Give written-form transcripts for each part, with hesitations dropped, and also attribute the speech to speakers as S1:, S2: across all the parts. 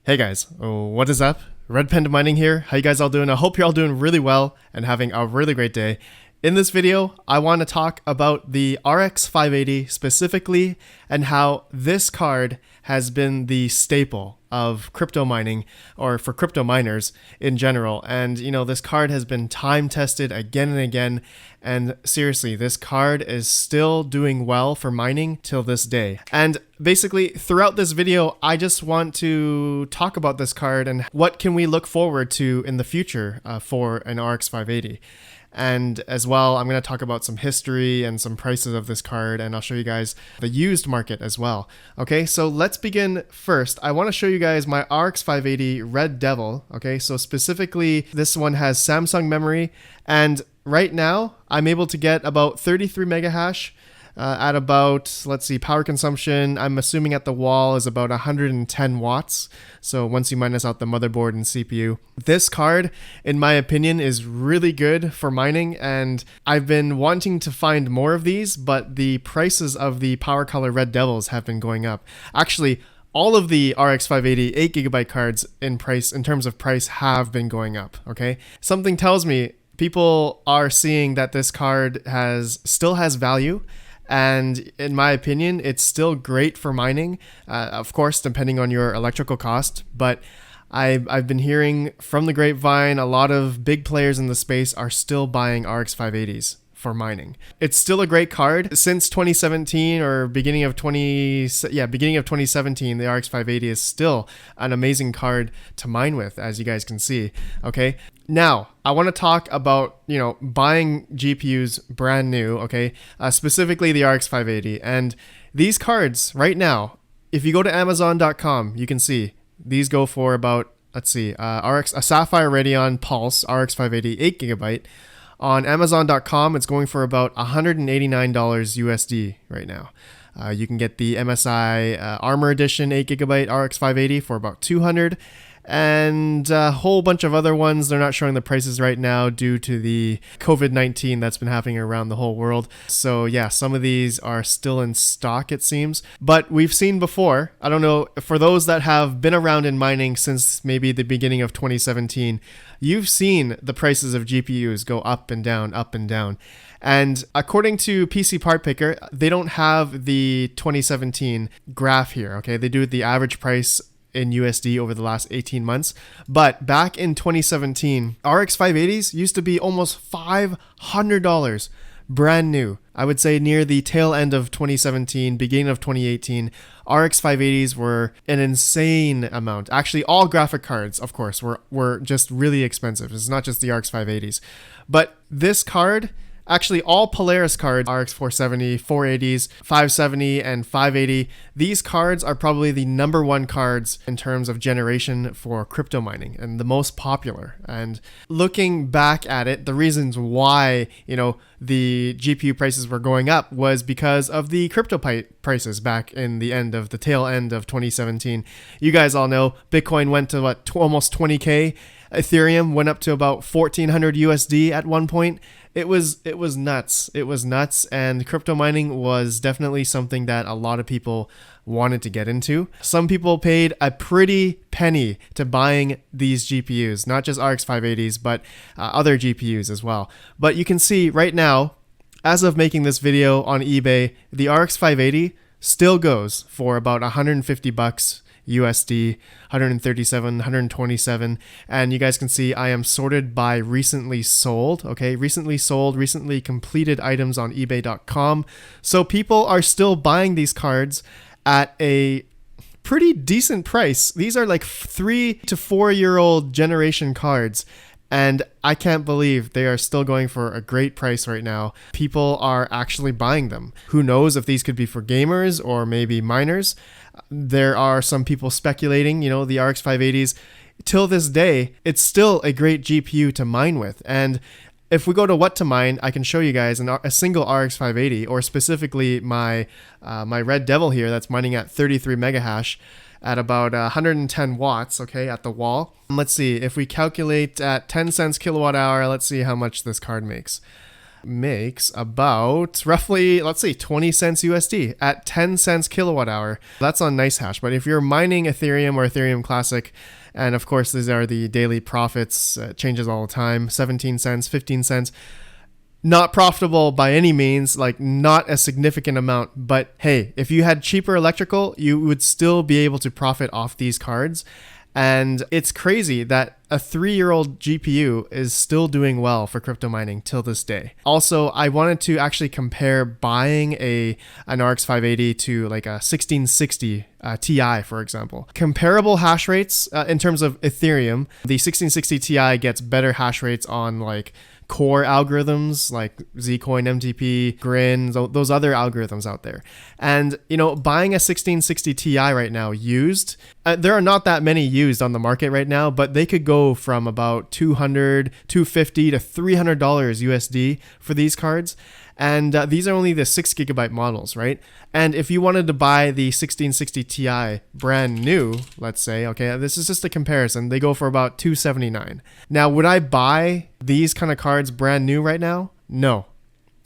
S1: Hey guys, what is up? RedPandaMining here. How you guys all doing? I hope you're all doing really well and having a really great day. In this video, I want to talk about the RX 580 specifically and how this card has been the staple of crypto mining, or for crypto miners in general. And you know, this card has been time tested again and again. And seriously, this card is still doing well for mining till this day. And basically throughout this video, I just want to talk about this card and what can we look forward to in the future for an RX 580. And as well, I'm going to talk about some history and some prices of this card, and I'll show you guys the used market as well. Okay, so let's begin first. I want to show you guys my RX 580 Red Devil. Okay, so specifically, this one has Samsung memory, and right now, I'm able to get about 33 mega hash at about, let's see, power consumption, I'm assuming at the wall is about 110 watts. So once you minus out the motherboard and CPU. This card, in my opinion, is really good for mining, and I've been wanting to find more of these, but the prices of the Power Color Red Devils have been going up. Actually, all of the RX 580 8GB cards in terms of price have been going up, okay? Something tells me people are seeing that this card still has value. And in my opinion, it's still great for mining, of course, depending on your electrical cost. But I've been hearing from the grapevine, a lot of big players in the space are still buying RX 580s for mining. It's still a great card. Since 2017 or beginning of 2017, the RX 580 is still an amazing card to mine with, as you guys can see. Okay. Now, I want to talk about, buying GPUs brand new, okay? Specifically the RX 580. And these cards right now, if you go to Amazon.com, you can see these go for about, a Sapphire Radeon Pulse RX 580 8GB. On Amazon.com, it's going for about $189 USD right now. You can get the MSI Armor Edition 8GB RX 580 for about $200, and a whole bunch of other ones. They're not showing the prices right now due to the COVID-19 that's been happening around the whole world. So yeah, some of these are still in stock, it seems. But we've seen before, I don't know, for those that have been around in mining since maybe the beginning of 2017, you've seen the prices of GPUs go up and down, up and down. And according to PC Part Picker, they don't have the 2017 graph here, okay? They do the average price in USD over the last 18 months. But back in 2017, RX 580s used to be almost $500 brand new. I would say near the tail end of 2017, beginning of 2018, RX 580s were an insane amount. Actually, all graphic cards, of course, were just really expensive. It's not just the RX 580s. But this card, actually, all Polaris cards, RX 470, 480s, 570, and 580, these cards are probably the number one cards in terms of generation for crypto mining and the most popular. And looking back at it, the reasons why, the GPU prices were going up was because of the crypto prices back in the tail end of 2017. You guys all know Bitcoin went to almost 20K. Ethereum went up to about 1400 USD at one point. It was nuts. It was nuts, and crypto mining was definitely something that a lot of people wanted to get into. Some people paid a pretty penny to buying these GPUs, not just RX 580s, but other GPUs as well. But you can see right now, as of making this video on eBay, the RX 580 still goes for about $150 USD, 137, 127, and you guys can see I am sorted by recently sold, okay? Recently sold, recently completed items on eBay.com. So people are still buying these cards at a pretty decent price. These are like 3 to 4 year old generation cards, and I can't believe they are still going for a great price right now. People are actually buying them. Who knows if these could be for gamers or maybe miners. There are some people speculating, the RX 580s, till this day, it's still a great GPU to mine with. And if we go to what to mine, I can show you guys a single RX 580, or specifically my Red Devil here that's mining at 33 mega hash at about 110 watts, okay, at the wall. Let's see, if we calculate at 10 cents kilowatt hour, let's see how much this card makes. makes about roughly, let's see, 20 cents USD at 10 cents kilowatt hour. That's on NiceHash. But if you're mining Ethereum or Ethereum Classic, and of course, these are the daily profits, changes all the time, 17 cents, 15 cents. Not profitable by any means, like not a significant amount. But hey, if you had cheaper electrical, you would still be able to profit off these cards. And it's crazy that a 3-year-old GPU is still doing well for crypto mining till this day. Also, I wanted to actually compare buying an RX 580 to like a 1660 Ti, for example. Comparable hash rates in terms of Ethereum, the 1660 Ti gets better hash rates on like core algorithms like Zcoin, MTP, Grin, those other algorithms out there. And, buying a 1660 Ti right now used, there are not that many used on the market right now, but they could go from about $200, $250 to $300 USD for these cards. And these are only the 6 gigabyte models, right? And if you wanted to buy the 1660 Ti brand new, let's say, okay, this is just a comparison, they go for about $279. Now, would I buy these kind of cards brand new right now? No,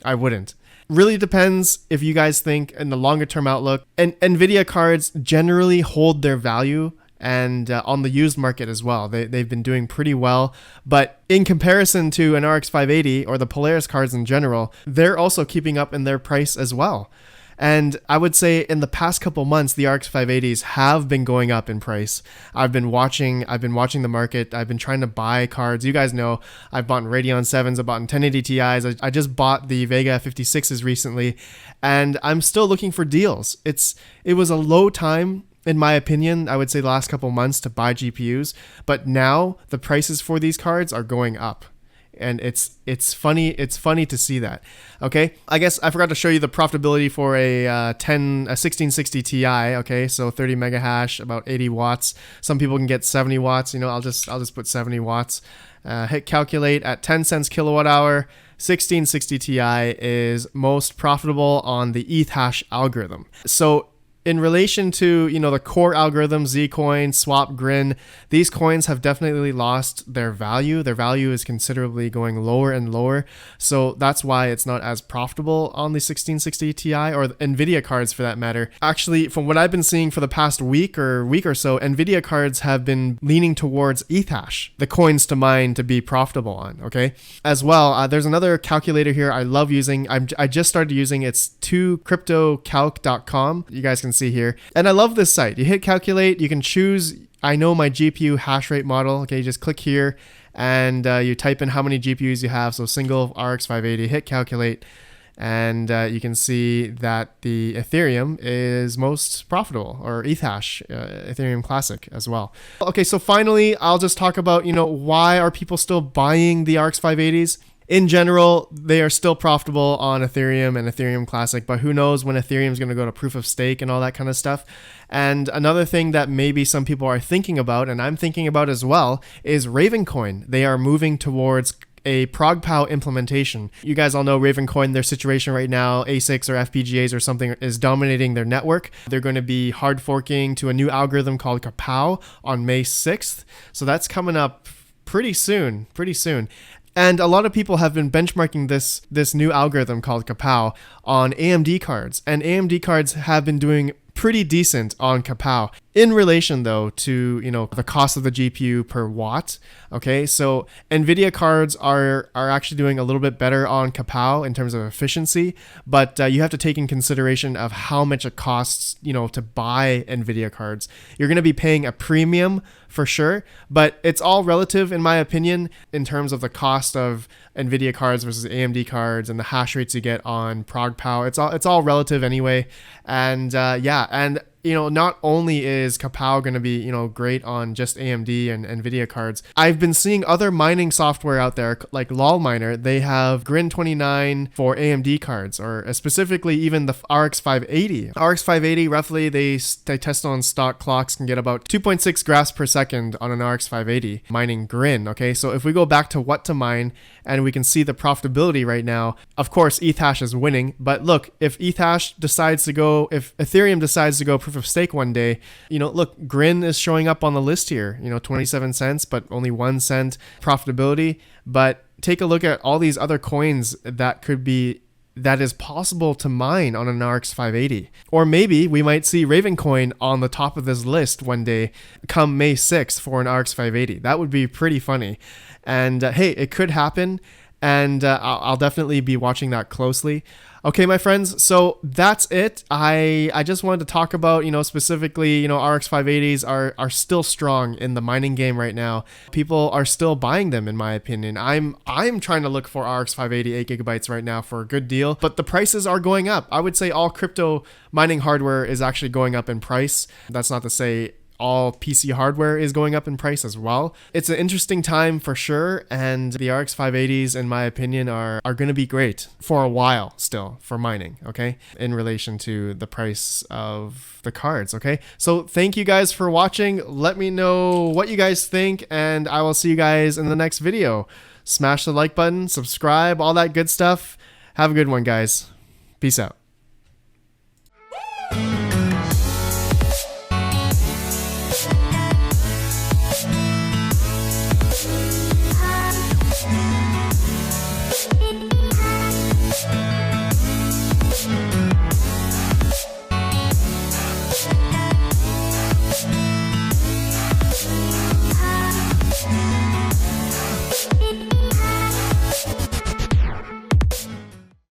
S1: I wouldn't. Really depends if you guys think in the longer term outlook. And NVIDIA cards generally hold their value and on the used market as well. They've been doing pretty well. But in comparison to an RX 580 or the Polaris cards in general, they're also keeping up in their price as well. And I would say in the past couple months, the RX 580s have been going up in price. I've been watching the market. I've been trying to buy cards. You guys know I've bought Radeon 7s, I've bought 1080 Ti's. I just bought the Vega 56s recently, and I'm still looking for deals. It was a low time, in my opinion, I would say the last couple months to buy GPUs, but now the prices for these cards are going up. And it's funny to see that. Okay, I guess I forgot to show you the profitability for a 1660 Ti. Okay, so 30 mega hash, about 80 watts. Some people can get 70 watts. I'll just put 70 watts. Hit calculate at 10 cents kilowatt hour. 1660 Ti is most profitable on the ETH hash algorithm. So in relation to, the core algorithm, Zcoin, Swap, Grin, these coins have definitely lost their value. Their value is considerably going lower and lower. So that's why it's not as profitable on the 1660 Ti or NVIDIA cards for that matter. Actually, from what I've been seeing for the past week or so, NVIDIA cards have been leaning towards ETHash, the coins to mine to be profitable on, okay? As well, there's another calculator here I love using. I just started using. It's 2cryptocalc.com. You guys can see here. And I love this site. You hit calculate, you can choose, I know my GPU hash rate model. Okay, you just click here and you type in how many GPUs you have. So single RX 580, hit calculate, and you can see that the Ethereum is most profitable, or ETHash, Ethereum Classic as well. Okay, so finally, I'll just talk about, why are people still buying the RX 580s? In general, they are still profitable on Ethereum and Ethereum Classic, but who knows when Ethereum is going to go to proof of stake and all that kind of stuff. And another thing that maybe some people are thinking about, and I'm thinking about as well, is Ravencoin. They are moving towards a ProgPow implementation. You guys all know Ravencoin, their situation right now, ASICs or FPGAs or something is dominating their network. They're going to be hard forking to a new algorithm called Kapow on May 6th. So that's coming up pretty soon. And a lot of people have been benchmarking this new algorithm called Kapow on AMD cards. And AMD cards have been doing pretty decent on Kapow. In relation though to, the cost of the GPU per watt. Okay, so NVIDIA cards are actually doing a little bit better on Kapow in terms of efficiency, but you have to take in consideration of how much it costs, to buy NVIDIA cards. You're going to be paying a premium for sure, but it's all relative in my opinion in terms of the cost of NVIDIA cards versus AMD cards and the hash rates you get on ProgPow. It's all relative anyway. And not only is Kapow going to be, great on just AMD and NVIDIA cards, I've been seeing other mining software out there like LolMiner. They have Grin 29 for AMD cards, or specifically even the RX 580. RX 580, roughly, they test on stock clocks can get about 2.6 graphs per second on an RX 580 mining Grin. Okay, so if we go back to what to mine and we can see the profitability right now, of course, ETHash is winning. But look, if Ethereum decides to go proof proof of stake one day. Look, Grin is showing up on the list here, 27 cents, but only 1 cent profitability. But take a look at all these other coins that is possible to mine on an RX 580. Or maybe we might see Ravencoin on the top of this list one day come May 6th for an RX 580. That would be pretty funny. And hey, it could happen. And I'll definitely be watching that closely. Okay, my friends, so that's it. I just wanted to talk about, specifically, RX 580s are still strong in the mining game right now. People are still buying them, in my opinion. I'm trying to look for RX 580 8 gigabytes right now for a good deal, but the prices are going up. I would say all crypto mining hardware is actually going up in price. That's not to say all PC hardware is going up in price as well. It's an interesting time for sure, and the RX 580s, in my opinion, are going to be great for a while still for mining, okay, in relation to the price of the cards, okay? So thank you guys for watching. Let me know what you guys think, and I will see you guys in the next video. Smash the like button, subscribe, all that good stuff. Have a good one, guys. Peace out.